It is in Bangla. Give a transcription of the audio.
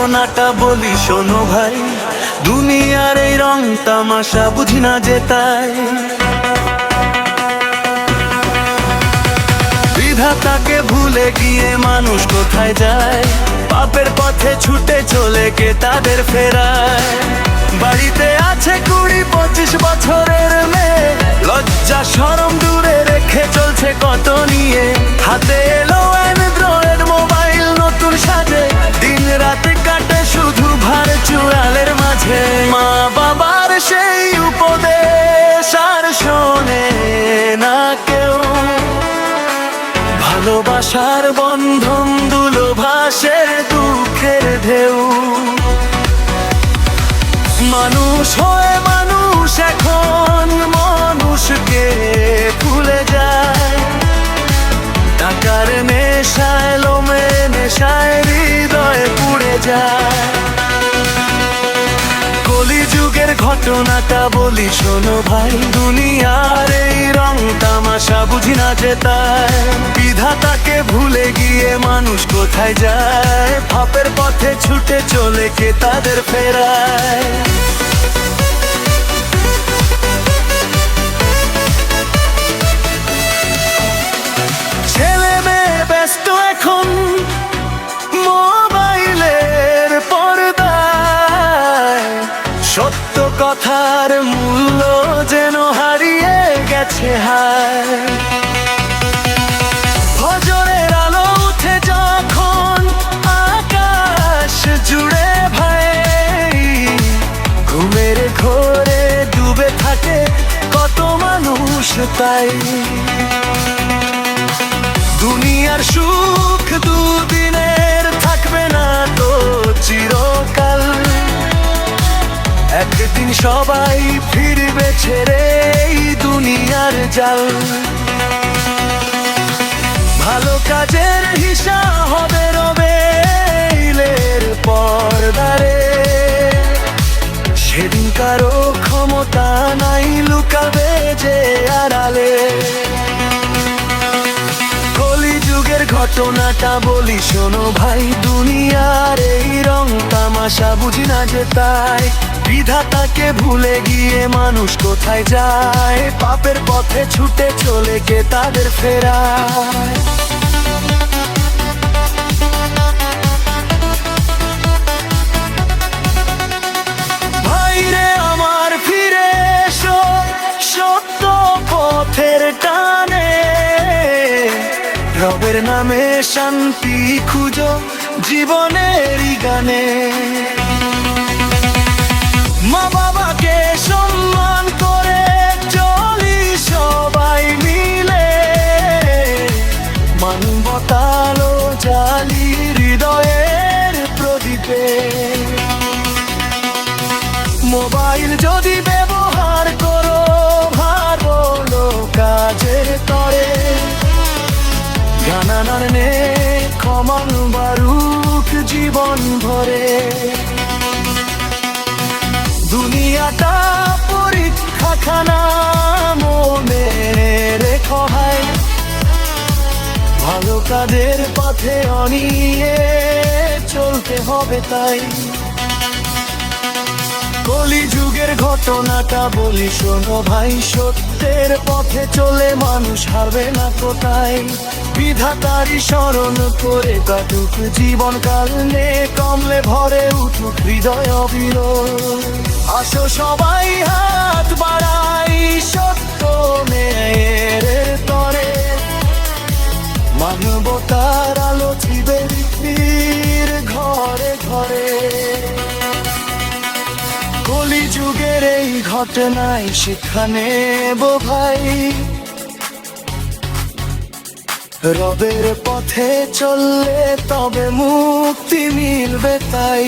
ঘটনাটা বলি শোনো ভাই, দুনিয়ার এই রং তামাশা বুঝি না যে তাই। বিধাতাকে ভুলে গিয়ে মানুষ কোথায় যায়, পাপের পথে ছুটে চলে কে তাদের ফেরায়। বাড়িতে আছে 20-25 বছরের মেয়ে, লজ্জা শরম দূরে রেখে চলছে কত নিয়ে। হাতে এলো অ্যান্ড্রয়েড মোবাইল নতুন সাজে, দিন রাত কাটে শুধু ভার্চুয়ালের মাঝে। মা বাবার সেই উপদেশ আর শোনে না কেউ, ভালোবাসার বন্ধন দুলো ভাসে দুঃখের ঢেউ। মানুষ হয়ে মানুষ এখন মানুষকে ভুলে যায়, টাকার নেশায় লোমে নেশায় হৃদয়ে পুড়ে যায়। কলিযুগের ঘটনাটা বলি শোনো ভাই, দুনিয়ার এই রং তামাশা বুঝি না যে তাই। বিধাতাকে ভুলে গিয়ে মানুষ কোথায় যায়, পাপের পথে ছুটে চলে কে তাদের ফেরায়। ছেলে মেয়ে ব্যস্ত এখন মোবাইলের পর্দায়, সত্য কথার মূল্য যেন হারিয়ে গেছে হায়। ফজরের আলো উঠে যখন আকাশ জুড়ে ভাই, ঘুমের ঘোরে ডুবে থাকে কত মানুষ তাই। দুনিয়ার সুখ দুদিনের থাকবে না তো চিরকাল, একদিন সবাই ফিরবে ছেড়ে এই দুনিয়ার জাল। ভালো কাজের হিসাব হবে রবেলের পর্দারে, সেদিন কারো ক্ষমতা নাই লুকাবে যে আড়ালে। কলিযুগের ঘটনাটা বলি শোনো ভাই, দুনিয়ার এই রং তামাশা বুঝি না যে তাই। বিধাতাকে ভুলে গিয়ে মানুষ কোথায় যায়, পাপের পথে ছুটে চলে কে তাদের ফেরায়। ভাইরে আমার ফিরে এসো সত্য পথের টানে, রবের নামে শান্তি খুঁজো জীবনেরই গানে। মা বাবাকে সম্মান করে চলি সবাই মিলে, মানবতালো জালি হৃদয়ের প্রদীপে। মোবাইল যদি ব্যবহার করো ভালো কাজের তরে, জানানার নে ক্ষমান বারুক জীবন ভরে। দুনিয়াটা পরীক্ষাখানা মনে রেখো হাই, ভালো কাজের পথে অনিয়ে চলতে হবে তাই। কলিযুগের ঘটনাটা বলি শোনো ভাই, সত্যের পথে চলে মানুষ হারবে না কোথায়। বিধাতারি স্মরণ করে কাটুক জীবনকাল, নে কমলে ভরে উঠুক হৃদয় অবিরল। আসো সবাই হাত বাড়াই সত্য ন্যায়ের তরে, মানবতার আলো ছিবে পৃথিবীর ঘরে ঘরে। কলিযুগের এই ঘটনায় শিক্ষা নেব ভাই, রবের পথে চললে তবে মুক্তি মিলবে তাই।